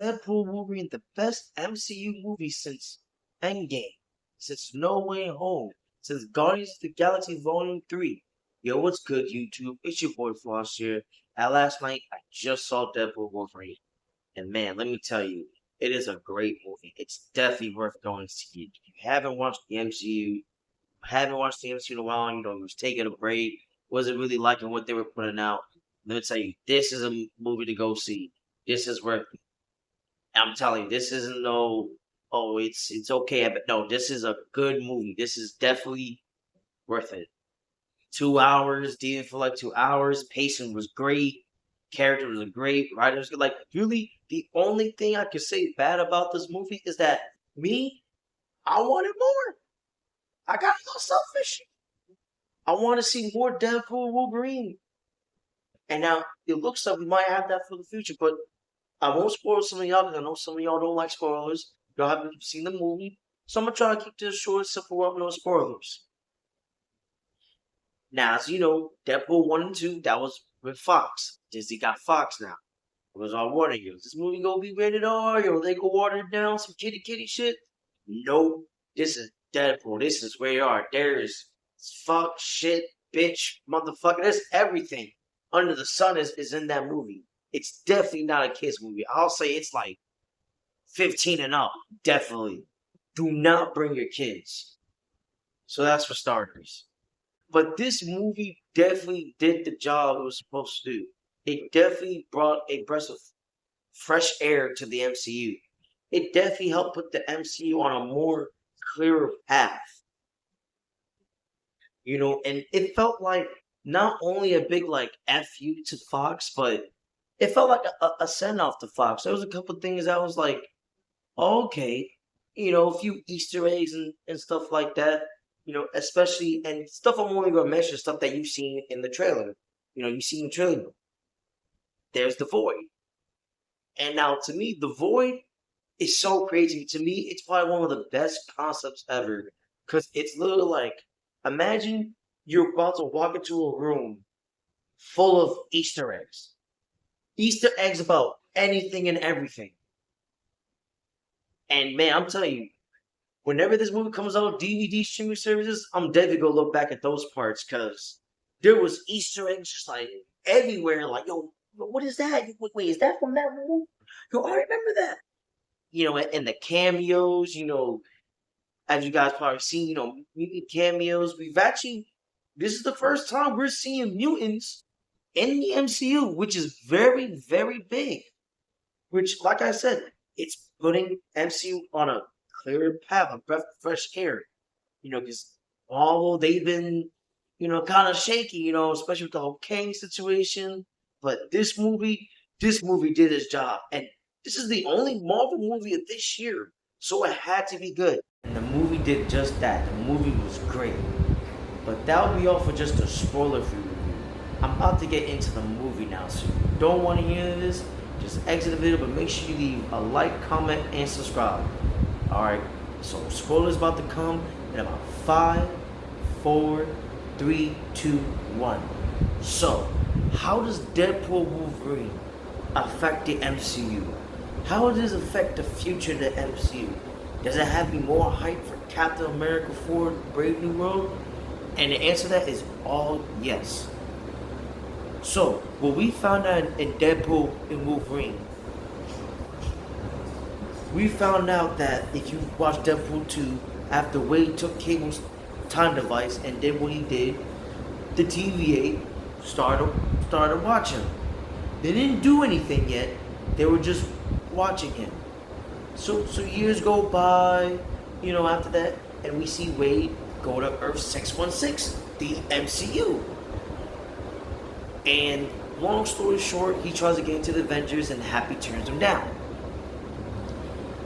Deadpool Wolverine, the best MCU movie since Endgame, since No Way Home, since Guardians of the Galaxy Volume 3. Yo, what's good, YouTube? It's your boy Floss here. And last night, I just saw Deadpool Wolverine. And man, let me tell you, it is a great movie. It's definitely worth going to see. If you haven't watched the MCU, haven't watched the MCU in a while, you was taking a break, wasn't really liking what they were putting out, let me tell you, this is a movie to go see. This is worth I'm telling you, this isn't no, oh, it's okay, but no, this is a good movie. This is definitely worth it. 2 hours, didn't feel like 2 hours. Pacing was great. Characters were great. Writers good. Like really, the only thing I could say bad about this movie is that me, I wanted more. I got a little selfish. I want to see more Deadpool Wolverine. And now it looks like we might have that for the future, but I won't spoil some of y'all because I know some of y'all don't like spoilers. Y'all haven't seen the movie. So I'm going to try to keep this short, simple, with no spoilers. Now, as you know, Deadpool 1 and 2, that was with Fox. Disney got Fox now. It was all Warner Years. This movie gonna be rated R, yo, they go water it down, some kitty shit. Nope. This is Deadpool. This is where you are. There's fuck, shit, bitch, motherfucker. There's everything under the sun is in that movie. It's definitely not a kids movie. I'll say it's like 15 and up. Definitely. Do not bring your kids. So that's for starters. But this movie definitely did the job it was supposed to do. It definitely brought a breath of fresh air to the MCU. It definitely helped put the MCU on a more clearer path. And it felt like not only a big like FU to Fox, but it felt like a send off to Fox. There was a couple things I was like, oh, okay, a few Easter eggs and stuff like that. Especially and stuff I'm only gonna mention stuff that you've seen in the trailer. You've seen the trailer. There's the void. And now to me, the void is so crazy. To me, it's probably one of the best concepts ever. Cause it's literally like imagine you're about to walk into a room full of Easter eggs. Easter eggs about anything and everything. And man, I'm telling you, whenever this movie comes out, DVD streaming services, I'm definitely gonna look back at those parts because there was Easter eggs just like everywhere. Like, yo, what is that? Wait, is that from that movie? Yo, I remember that. And the cameos, as you guys probably seen, mutant cameos. This is the first time we're seeing mutants in the MCU, which is very, very big. Which, like I said, it's putting MCU on a clearer path, a breath of fresh air. Because although they've been, kind of shaky, especially with the whole Kang situation, but this movie did its job, and this is the only Marvel movie of this year, so it had to be good. And the movie did just that. The movie was great. But that will be all for just a spoiler-free review. I'm about to get into the movie now, so if you don't want to hear this, just exit the video, but make sure you leave a like, comment, and subscribe. Alright, so spoilers about to come in about 5, 4, 3, 2, 1. So, how does Deadpool Wolverine affect the MCU? How does it affect the future of the MCU? Does it have me more hype for Captain America 4 Brave New World? And the answer to that is all yes. So, what we found out in Deadpool and Wolverine, we found out that if you watch Deadpool 2, after Wade took Cable's time device and did what he did, the TVA started watching him. They didn't do anything yet. They were just watching him. So years go by, after that, and we see Wade go to Earth 616, the MCU. And long story short, he tries to get into the Avengers and Happy turns him down.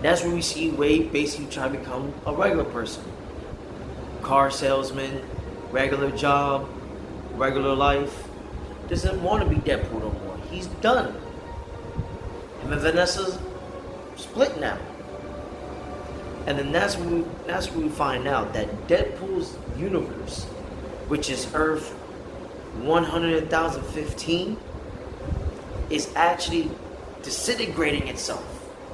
That's where we see Wade basically trying to become a regular person. Car salesman, regular job, regular life. Doesn't want to be Deadpool no more. He's done. Him and Vanessa's split now. And then that's when we find out that Deadpool's universe, which is Earth 100,015, is actually disintegrating itself.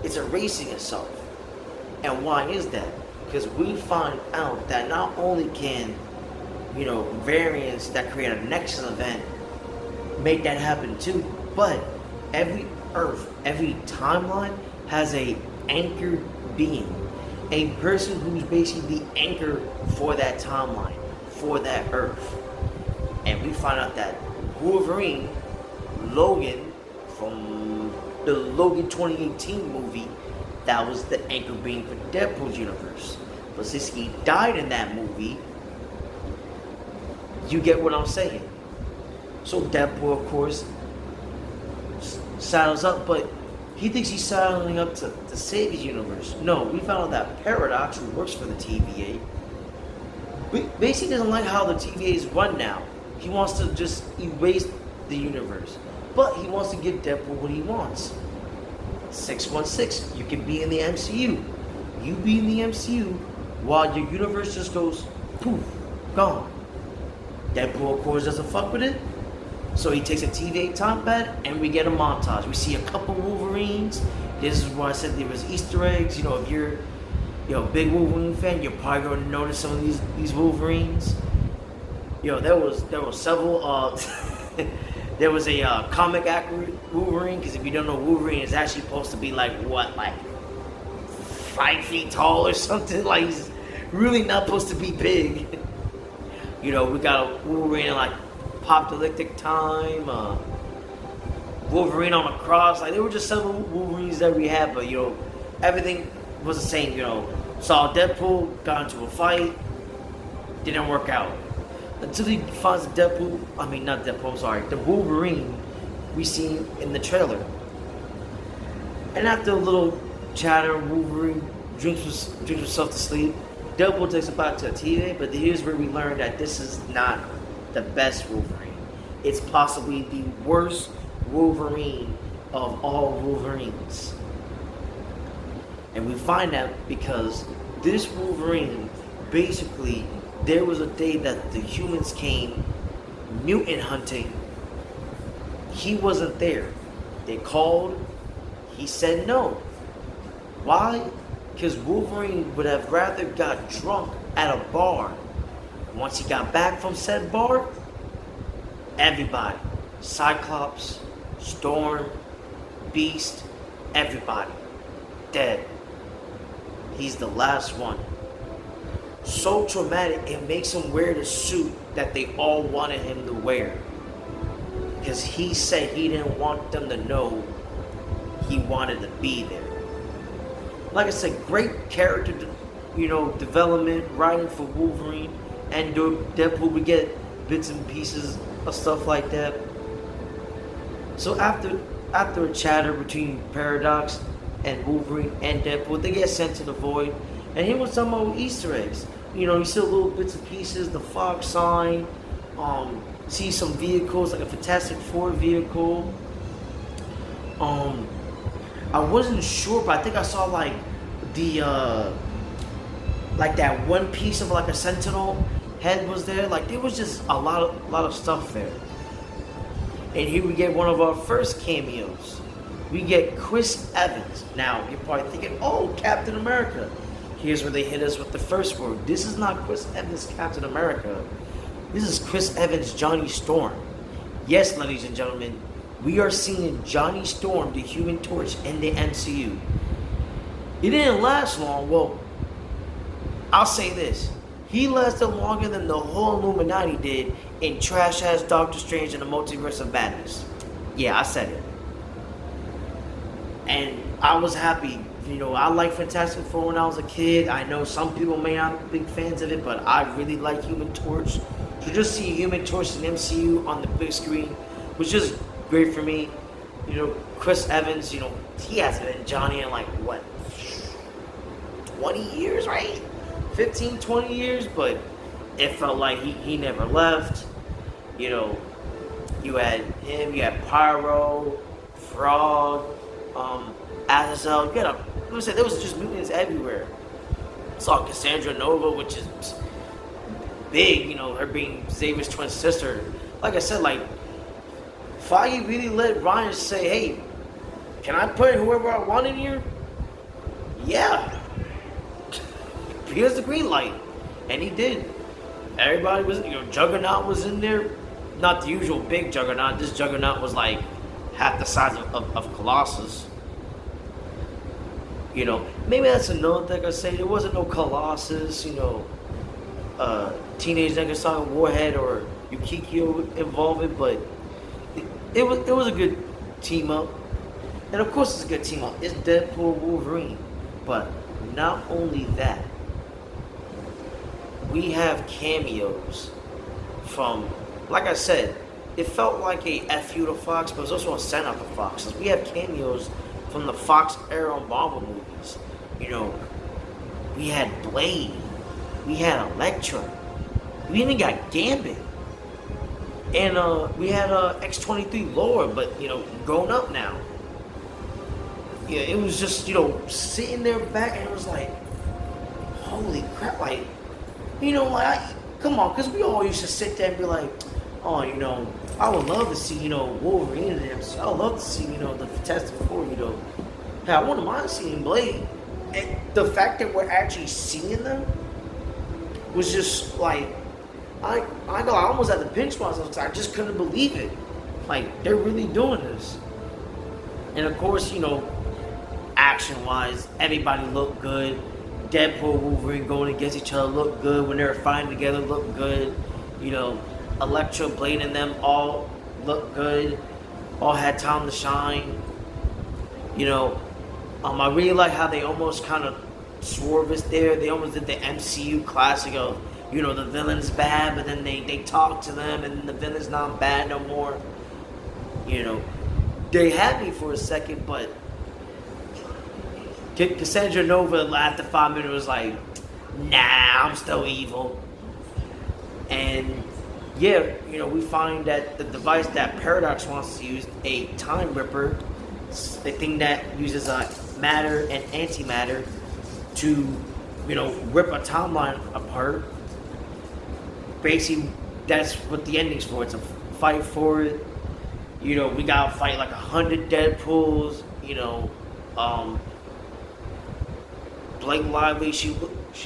It's erasing itself. And why is that? Because we find out that not only can, variants that create a Nexus event make that happen too, but every Earth, every timeline has a anchored being. A person who's basically the anchor for that timeline, for that Earth. And we find out that Wolverine, Logan, from the Logan 2018 movie, that was the anchor being for Deadpool's universe. But since he died in that movie, you get what I'm saying. So Deadpool, of course, saddles up, but he thinks he's saddling up to save his universe. No, we found out that Paradox, who works for the TVA, basically doesn't like how the TVA is run now. He wants to just erase the universe. But he wants to give Deadpool what he wants. 616, you can be in the MCU. You be in the MCU while your universe just goes poof, gone. Deadpool, of course, doesn't fuck with it. So he takes a TVA top pad and we get a montage. We see a couple Wolverines. This is why I said there was Easter eggs. If you're a big Wolverine fan, you're probably going to notice some of these Wolverines. There was several. There was a comic accurate Wolverine, because if you don't know, Wolverine is actually supposed to be like 5 feet tall or something. Like, he's really not supposed to be big. We got a Wolverine in like apocalyptic time, Wolverine on a cross. Like, there were just several Wolverines that we had, but everything was the same. Saw Deadpool, got into a fight, didn't work out. Until he finds the Wolverine we seen in the trailer. And after a little chatter, Wolverine drinks himself to sleep. Deadpool takes him back to the TVA, but here's where we learn that this is not the best Wolverine. It's possibly the worst Wolverine of all Wolverines. And we find out because this Wolverine, basically, there was a day that the humans came mutant hunting. He wasn't there. They called. He said no. Why? Because Wolverine would have rather got drunk at a bar. Once he got back from said bar, everybody, Cyclops, Storm, Beast, everybody, dead. He's the last one. So traumatic, it makes him wear the suit that they all wanted him to wear. Because he said he didn't want them to know he wanted to be there. Like I said, great character, development, writing for Wolverine and Deadpool. We get bits and pieces of stuff like that. So after a chatter between Paradox and Wolverine and Deadpool, they get sent to the Void. And he was talking about Easter eggs. You see little bits and pieces, the Fox sign, see some vehicles, like a Fantastic Four vehicle. I wasn't sure, but I think I saw like the like that one piece of like a Sentinel head was there. Like, there was just a lot of stuff there. And here we get one of our first cameos. We get Chris Evans. Now you're probably thinking, oh, Captain America. Here's where they hit us with the first word. This is not Chris Evans Captain America. This is Chris Evans Johnny Storm. Yes, ladies and gentlemen, we are seeing Johnny Storm, the Human Torch, in the MCU. It didn't last long. Well, I'll say this. He lasted longer than the whole Illuminati did in trash-ass Doctor Strange and the Multiverse of Madness. Yeah, I said it. And I was happy. I liked Fantastic Four when I was a kid. I know some people may not be big fans of it, but I really like Human Torch. To just see Human Torch in MCU on the big screen was just great for me. Chris Evans, he hasn't been Johnny in like, what, 20 years, right? 15, 20 years, but it felt like he never left. You had him, you had Pyro, Frog, Azazel. There was just mutants everywhere. Saw Cassandra Nova, which is big, her being Xavier's twin sister. Like I said, like, Feige really let Ryan say, hey, can I put whoever I want in here? yeah, here's the green light, and he did. Everybody was, Juggernaut was in there. Not the usual big Juggernaut. This Juggernaut was like half the size of Colossus. Maybe that's another thing I say. There wasn't no Colossus, Teenage Ninja Saga Warhead or Yukikyo involvement, but it was a good team up. And of course it's a good team up. It's Deadpool Wolverine. But not only that, we have cameos from, like I said, it felt like a FU to Fox, but it's also a send out to Fox. We have cameos from the Fox era Marvel movies. We had Blade, we had Elektra, we even got Gambit, and we had X-23 Lord, but grown up now. Yeah, it was just sitting there back, and it was like, holy crap, like, come on, because we all used to sit there and be like, oh, I would love to see, Wolverine and him. So I would love to see, the Fantastic Four, Hey, I wouldn't mind seeing Blade. And the fact that we're actually seeing them was just like, I almost had to pinch myself because I just couldn't believe it. Like, they're really doing this. And of course, action-wise, everybody looked good. Deadpool, Wolverine going against each other looked good. When they were fighting together, looked good. Elektra, Blade, and them all looked good. All had time to shine. I really like how they almost kind of swerve us there. They almost did the MCU classic of, the villain's bad, but then they talk to them, and the villain's not bad no more. They had me for a second, but Cassandra Nova after 5 minutes was like, nah, I'm still evil. And yeah, we find that the device that Paradox wants to use, a Time Ripper, the thing that uses matter and antimatter to, rip a timeline apart. Basically, that's what the ending's for. It's a fight for it. We gotta fight like 100 Deadpools. Blake Lively, she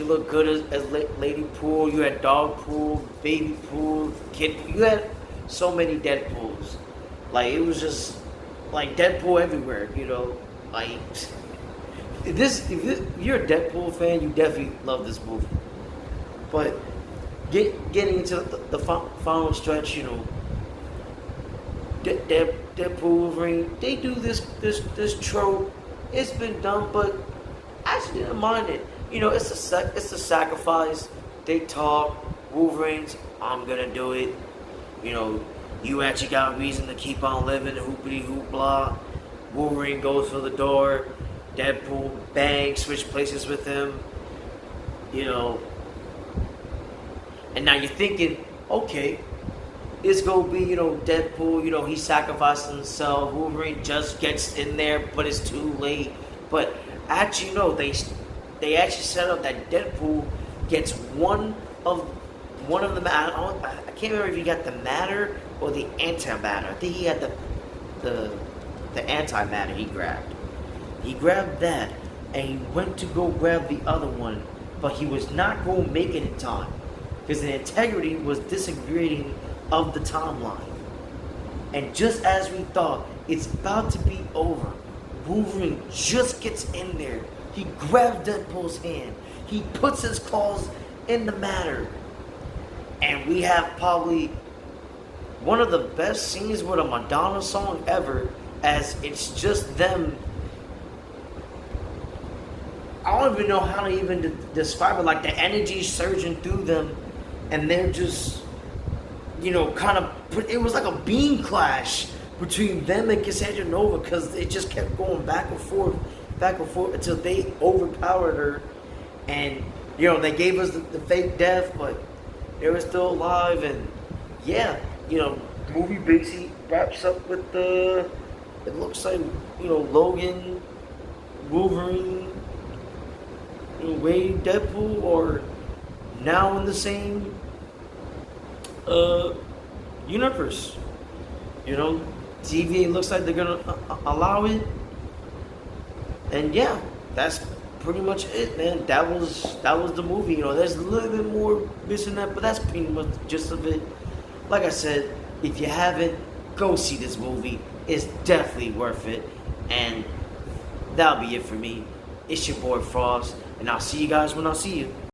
looked good as Lady Pool. You had Dog Pool, Baby Pool, Kid. You had so many Deadpools. Like, it was just like Deadpool everywhere. Like if you're a Deadpool fan, you definitely love this movie. But getting into the final stretch, Deadpool Wolverine, they do this trope. It's been done, but I actually didn't mind it. It's a sacrifice. They talk. Wolverine's, I'm gonna do it. You actually got a reason to keep on living. Hoopity hoop blah. Wolverine goes for the door. Deadpool bang, switch places with him. And now you're thinking, okay, it's gonna be Deadpool. He sacrificed himself. Wolverine just gets in there, but it's too late. But actually, they actually set up that Deadpool gets one of the matter. I can't remember if he got the matter or the antimatter. I think he had the antimatter he grabbed. He grabbed that, and he went to go grab the other one, but he was not going to make it in time because the integrity was disintegrating of the timeline. And just as we thought, it's about to be over. Wolverine just gets in there. He grabs Deadpool's hand. He puts his claws in the matter. And we have probably one of the best scenes with a Madonna song ever, as it's just them. I don't even know how to even describe it. Like, the energy surging through them, and they're just, kind of. It was like a beam clash between them and Cassandra Nova, because it just kept going back and forth until they overpowered her, and they gave us the fake death, but they were still alive. And yeah, movie basically wraps up with it looks like Logan, Wolverine, Wade, Deadpool are now in the same universe. TVA looks like they're gonna allow it, and yeah, that's pretty much it, man. That was the movie. You know, there's a little bit more missing that, but that's pretty much the gist of it. Like I said, if you haven't, go see this movie. It's definitely worth it. And that'll be it for me. It's your boy Frost, and I'll see you guys when I see you.